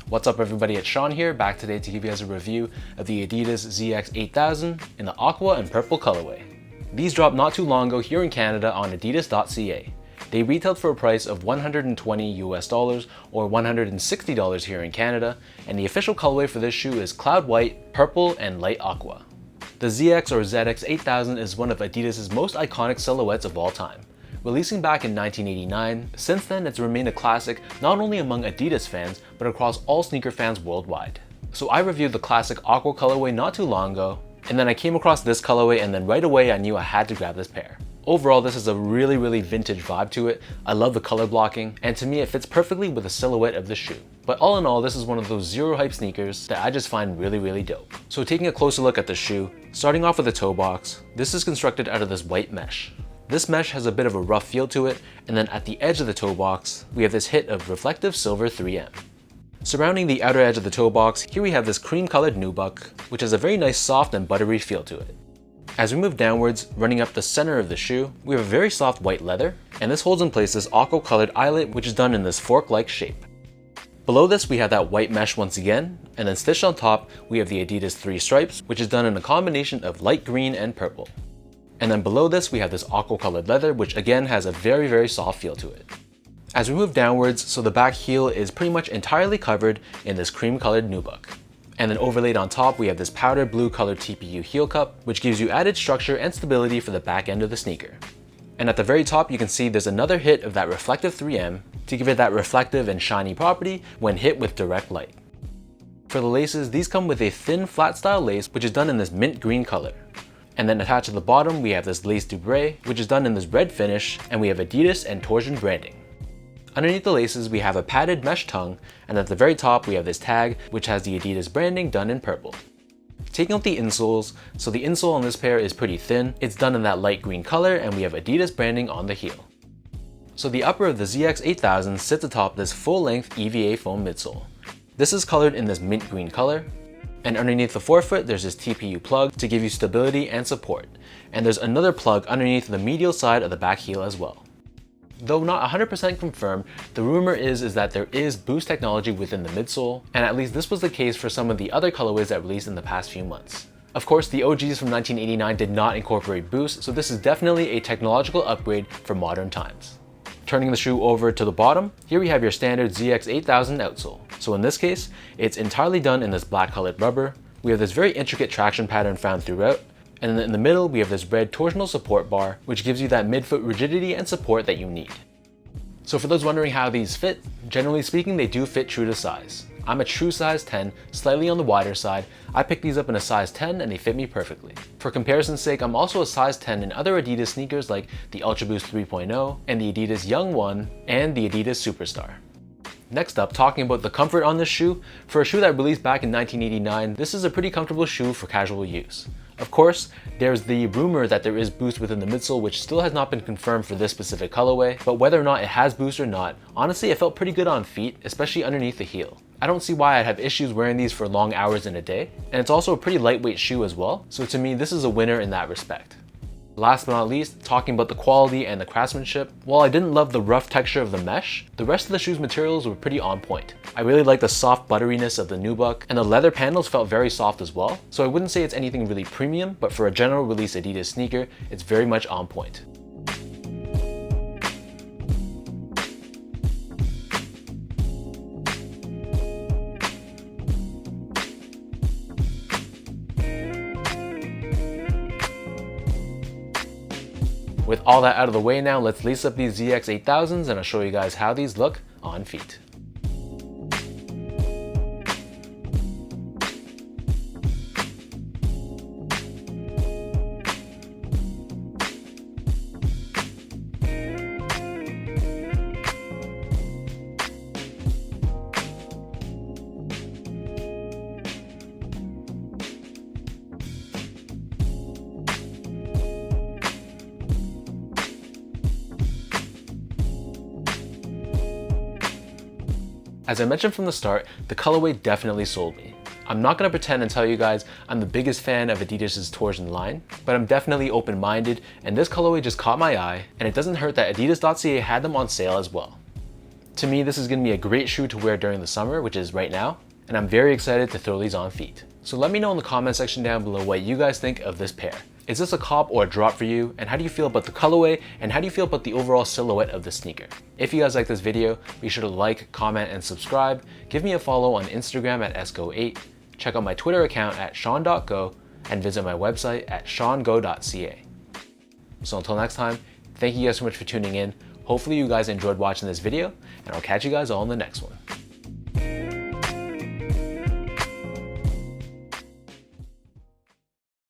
What's up everybody, it's Sean here, back today to give you guys a review of the Adidas ZX 8000 in the aqua and purple colorway. These dropped not too long ago here in Canada on Adidas.ca. They retailed for a price of $120 US or $160 here in Canada, and the official colorway for this shoe is cloud white, purple, and light aqua. The ZX or ZX 8000 is one of Adidas' most iconic silhouettes of all time. Releasing back in 1989, since then it's remained a classic not only among Adidas fans, but across all sneaker fans worldwide. So I reviewed the classic aqua colorway not too long ago, and then I came across this colorway and then right away I knew I had to grab this pair. Overall, this is a really vintage vibe to it. I love the color blocking, and to me it fits perfectly with the silhouette of the shoe. But all in all, this is one of those zero hype sneakers that I just find really dope. So taking a closer look at the shoe, starting off with the toe box, this is constructed out of this white mesh. This mesh has a bit of a rough feel to it, and then at the edge of the toe box, we have this hit of reflective silver 3M. Surrounding the outer edge of the toe box, here we have this cream colored nubuck, which has a very nice soft and buttery feel to it. As we move downwards, running up the center of the shoe, we have a very soft white leather, and this holds in place this aqua colored eyelet, which is done in this fork-like shape. Below this, we have that white mesh once again, and then stitched on top, we have the Adidas 3 stripes, which is done in a combination of light green and purple. And then below this, we have this aqua colored leather, which again has a very soft feel to it. As we move downwards, so the back heel is pretty much entirely covered in this cream colored nubuck. And then overlaid on top, we have this powder blue colored TPU heel cup, which gives you added structure and stability for the back end of the sneaker. And at the very top, you can see there's another hit of that reflective 3M to give it that reflective and shiny property when hit with direct light. For the laces, these come with a thin flat style lace, which is done in this mint green color. And then attached to the bottom, we have this lace dubray, which is done in this red finish, and we have Adidas and torsion branding. Underneath the laces, we have a padded mesh tongue, and at the very top, we have this tag, which has the Adidas branding done in purple. Taking out the insoles, so the insole on this pair is pretty thin. It's done in that light green color, and we have Adidas branding on the heel. So the upper of the ZX 8000 sits atop this full-length EVA foam midsole. This is colored in this mint green color. And underneath the forefoot, there's this TPU plug to give you stability and support. And there's another plug underneath the medial side of the back heel as well. Though not 100% confirmed, the rumor is that there is boost technology within the midsole, and at least this was the case for some of the other colorways that released in the past few months. Of course, the OGs from 1989 did not incorporate boost, so this is definitely a technological upgrade for modern times. Turning the shoe over to the bottom, here we have your standard ZX 8000 outsole. So in this case, it's entirely done in this black colored rubber. We have this very intricate traction pattern found throughout, and then in the middle we have this red torsional support bar, which gives you that midfoot rigidity and support that you need. So for those wondering how these fit, generally speaking they do fit true to size. I'm a true size 10, slightly on the wider side. I picked these up in a size 10 and they fit me perfectly. For comparison's sake, I'm also a size 10 in other Adidas sneakers like the Ultra Boost 3.0 and the Adidas Young 1 and the Adidas Superstar. Next up, talking about the comfort on this shoe. For a shoe that released back in 1989, this is a pretty comfortable shoe for casual use. Of course, there's the rumor that there is boost within the midsole, which still has not been confirmed for this specific colorway, but whether or not it has boost or not, honestly it felt pretty good on feet, especially underneath the heel. I don't see why I'd have issues wearing these for long hours in a day, and it's also a pretty lightweight shoe as well, so to me this is a winner in that respect. Last but not least, talking about the quality and the craftsmanship, while I didn't love the rough texture of the mesh, the rest of the shoe's materials were pretty on point. I really like the soft butteriness of the nubuck, and the leather panels felt very soft as well, so I wouldn't say it's anything really premium, but for a general release Adidas sneaker, it's very much on point. With all that out of the way now, let's lace up these ZX 8000s and I'll show you guys how these look on feet. As I mentioned from the start, the colorway definitely sold me. I'm not gonna pretend and tell you guys I'm the biggest fan of Adidas' torsion line, but I'm definitely open-minded, and this colorway just caught my eye, and it doesn't hurt that Adidas.ca had them on sale as well. To me, this is going to be a great shoe to wear during the summer, which is right now, and I'm very excited to throw these on feet. So let me know in the comment section down below what you guys think of this pair. Is this a cop or a drop for you? And how do you feel about the colorway? And how do you feel about the overall silhouette of the sneaker? If you guys like this video, be sure to like, comment, and subscribe. Give me a follow on Instagram at sgo8. Check out my Twitter account at sean.go and visit my website at seango.ca. So until next time, thank you guys so much for tuning in. Hopefully you guys enjoyed watching this video, and I'll catch you guys all in the next one.